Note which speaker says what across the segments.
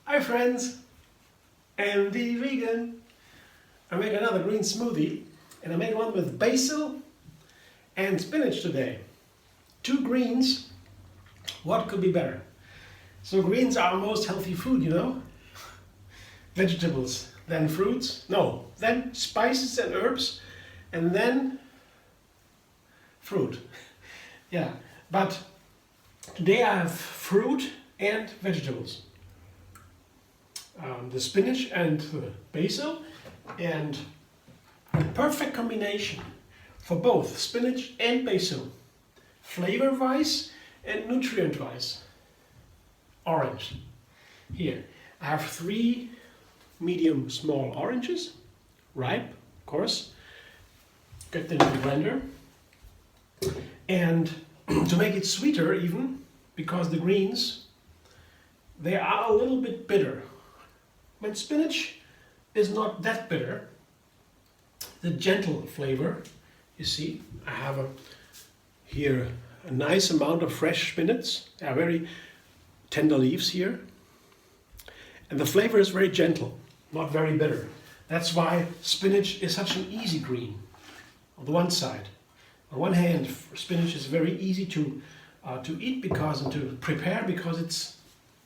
Speaker 1: Hi friends, I'm the vegan. I made another green smoothie and I made one with basil and spinach today. 2 greens, what could be better? So greens are our most healthy food, you know? Vegetables, then fruits, no, then spices and herbs, and then fruit. Yeah, but today I have fruit and vegetables. The spinach and the basil, and a perfect combination for both spinach and basil, flavor-wise and nutrient-wise. Orange. Here, I have 3 medium small oranges, ripe, of course. Get them in the blender. And to make it sweeter even, because the greens, they are a little bit bitter. When spinach is not that bitter, the gentle flavor, you see, I have here a nice amount of fresh spinach. They are very tender leaves here. And the flavor is very gentle, not very bitter. That's why spinach is such an easy green on the one side. On one hand, spinach is very easy to eat because and to prepare because it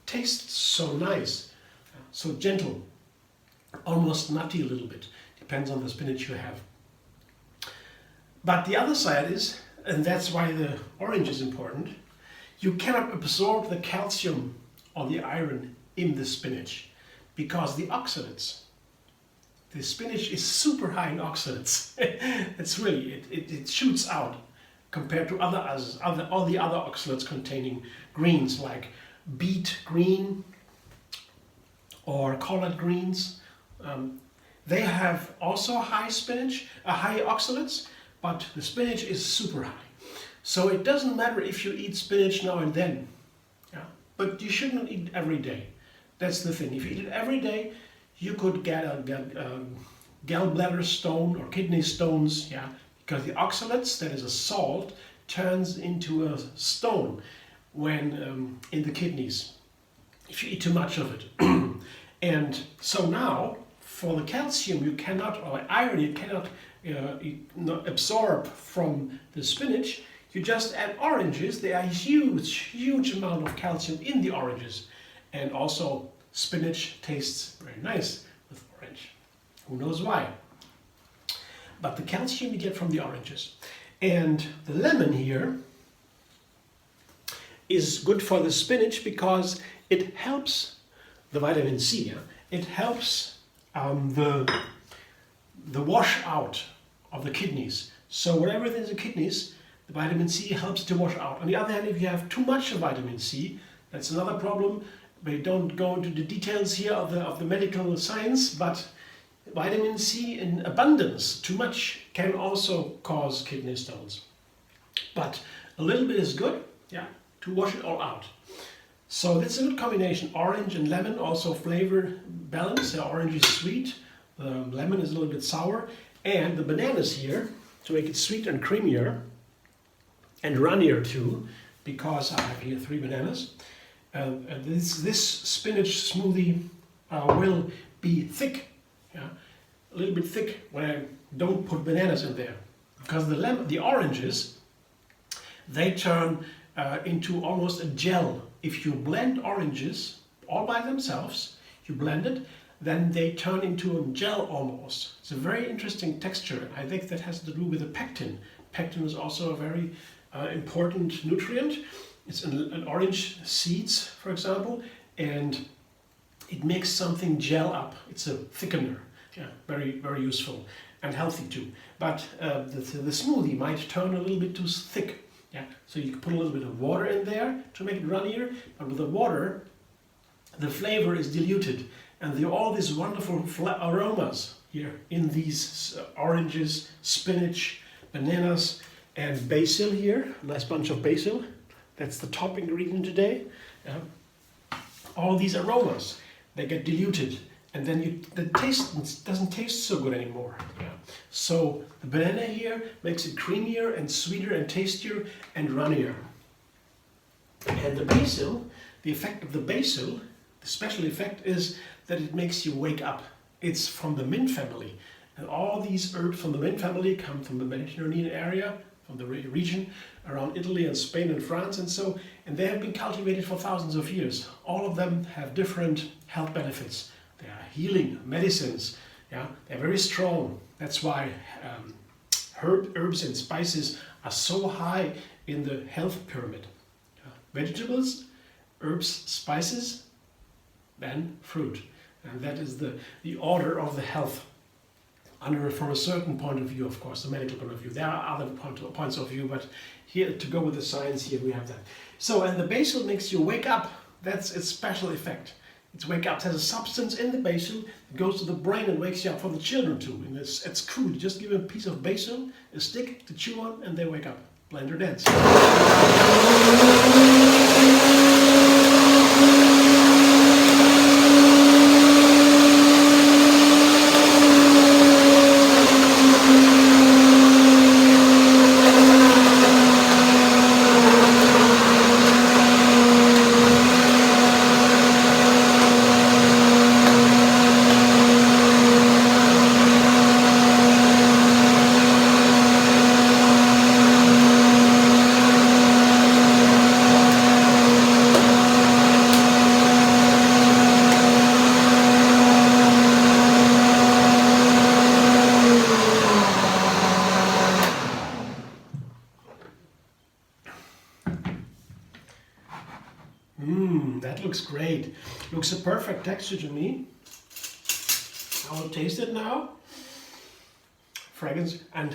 Speaker 1: tastes so nice. So gentle, almost nutty a little bit, depends on the spinach you have. But the other side is, and that's why the orange is important, you cannot absorb the calcium or the iron in the spinach because the oxalates, the spinach is super high in oxalates. It's really, it shoots out compared to all the other oxalates containing greens like beet green, or collard greens. They have also high oxalates, but the spinach is super high. So it doesn't matter if you eat spinach now and then, yeah? But you shouldn't eat it every day. That's the thing. If you eat it every day, you could get a gallbladder stone or kidney stones, yeah? Because the oxalates, that is a salt, turns into a stone when in the kidneys, if you eat too much of it. And so now, for the calcium you cannot, or iron you cannot absorb from the spinach, you just add oranges. There are huge amount of calcium in the oranges. And also spinach tastes very nice with orange. Who knows why? But the calcium you get from the oranges. And the lemon here is good for the spinach because it helps the vitamin C. Yeah? It helps the wash out of the kidneys. So whatever is in the kidneys, the vitamin C helps to wash out. On the other hand, if you have too much of vitamin C, that's another problem. We don't go into the details here of the medical science, but vitamin C in abundance, too much, can also cause kidney stones. But a little bit is good, yeah, to wash it all out. So that's a good combination. Orange and lemon, also flavor balance. The orange is sweet, the lemon is a little bit sour, and the bananas here, to make it sweet and creamier, and runnier too, because I have here 3 bananas. This spinach smoothie will be thick, yeah? A little bit thick when I don't put bananas in there. Because the oranges, they turn into almost a gel. If you blend oranges all by themselves, you blend it, then they turn into a gel almost. It's a very interesting texture. I think that has to do with the pectin. Pectin is also a very important nutrient. It's in orange seeds, for example, and it makes something gel up. It's a thickener. Yeah, very, very useful and healthy too. But the smoothie might turn a little bit too thick. Yeah, so you can put a little bit of water in there to make it runnier, but with the water, the flavor is diluted, and all these wonderful aromas here in these oranges, spinach, bananas, and basil here. A nice bunch of basil. That's the top ingredient today. Yeah. All these aromas, they get diluted, and then the taste doesn't taste so good anymore. Yeah. So the banana here makes it creamier and sweeter and tastier and runnier. And the basil, the effect of the basil, the special effect is that it makes you wake up. It's from the mint family. And all these herbs from the mint family come from the Mediterranean area, from the region around Italy and Spain and France and they have been cultivated for thousands of years. All of them have different health benefits. They are healing medicines. Yeah, they're very strong. That's why herbs and spices are so high in the health pyramid. Vegetables, herbs, spices, then fruit. And that is the order of the health. From a certain point of view, of course, the medical point of view. There are other points of view, but here, to go with the science, here we have that. So, and the basil makes you wake up. That's its special effect. It's wake up. It has a substance in the basil that goes to the brain and wakes you up for the children too. And it's cool. You just give them a piece of basil, a stick to chew on, and they wake up. Blind or dance. That looks great. Looks a perfect texture to me. I will taste it now. Fragrance and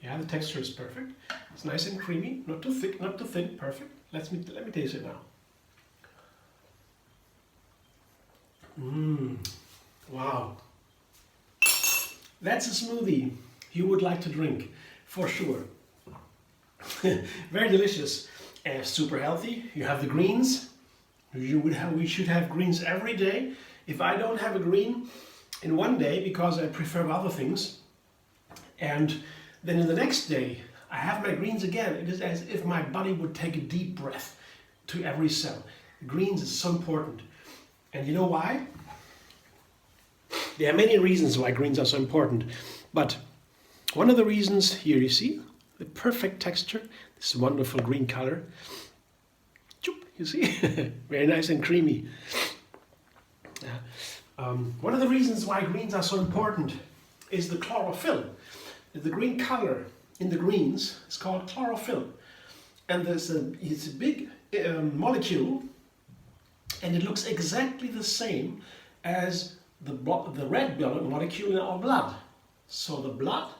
Speaker 1: yeah, the texture is perfect. It's nice and creamy, not too thick, not too thin. Perfect. Let me taste it now. Wow. That's a smoothie you would like to drink, for sure. Very delicious. Super healthy. You have the greens. We should have greens every day. If I don't have a green in one day because I prefer other things, and then in the next day I have my greens again, it is as if my body would take a deep breath to every cell. Greens is so important. And you know why? There are many reasons why greens are so important, but one of the reasons, here you see the perfect texture, this wonderful green color. You see, very nice and creamy. One of the reasons why greens are so important is the chlorophyll. The green color in the greens is called chlorophyll, and it's a big molecule, and it looks exactly the same as the red molecule in our blood. So the blood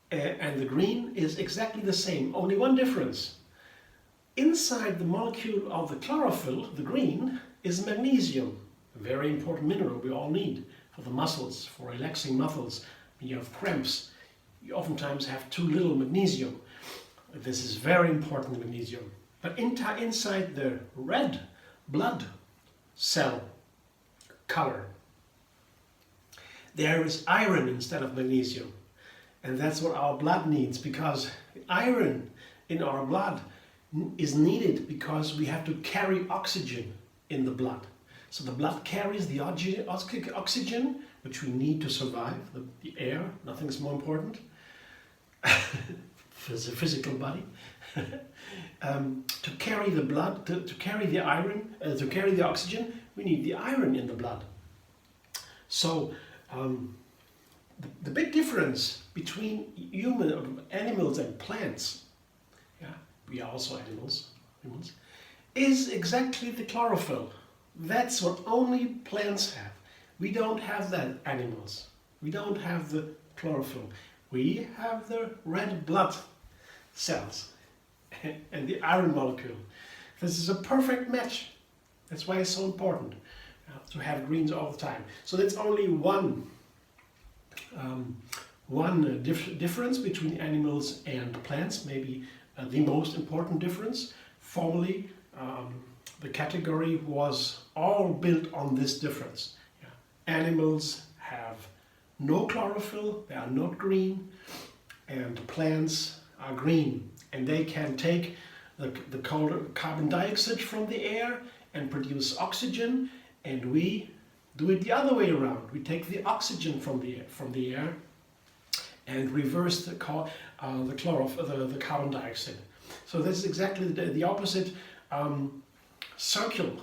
Speaker 1: and the green is exactly the same, only one difference. Inside the molecule of the chlorophyll, the green, is magnesium, a very important mineral we all need for the muscles, for relaxing muscles. When you have cramps, you oftentimes have too little magnesium. This is very important, magnesium. But inside the red blood cell color, there is iron instead of magnesium. And that's what our blood needs, because iron in our blood is needed because we have to carry oxygen in the blood. So the blood carries the oxygen, which we need to survive, the air, nothing's more important, for the physical body. To carry the blood, to carry the iron, to carry the oxygen, we need the iron in the blood. So the big difference between animals and plants, yeah, we are also animals, humans, is exactly the chlorophyll. That's what only plants have. We don't have that, animals. We don't have the chlorophyll. We have the red blood cells and the iron molecule. This is a perfect match. That's why it's so important to have greens all the time. So that's only one difference between animals and plants, maybe the most important difference. Formerly, the category was all built on this difference. Yeah. Animals have no chlorophyll, they are not green, and plants are green. And they can take the carbon dioxide from the air and produce oxygen, and we do it the other way around. We take the oxygen from the air and reverse the carbon dioxide. So this is exactly the opposite circle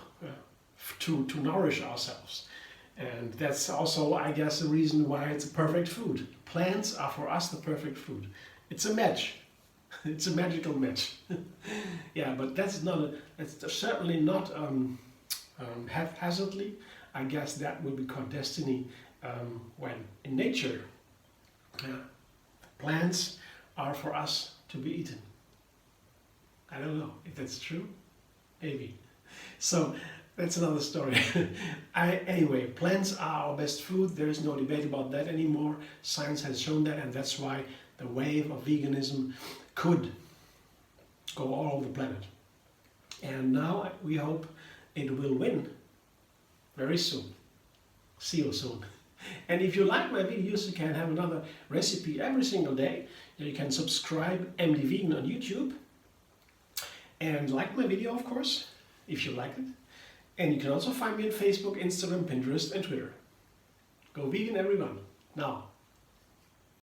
Speaker 1: to nourish ourselves. And that's also, I guess, the reason why it's a perfect food. Plants are for us the perfect food. It's a match. It's a magical match. Yeah, but that's certainly not haphazardly. I guess that will be called destiny when in nature plants are for us to be eaten. I don't know if that's true. Maybe. So that's another story. Anyway, plants are our best food. There is no debate about that anymore. Science has shown that, and that's why the wave of veganism could go all over the planet. And now we hope it will win very soon. See you soon. And if you like my videos, you can have another recipe every single day. You can subscribe MD Vegan on YouTube. And like my video, of course, if you like it. And you can also find me on Facebook, Instagram, Pinterest, and Twitter. Go vegan, everyone. Now.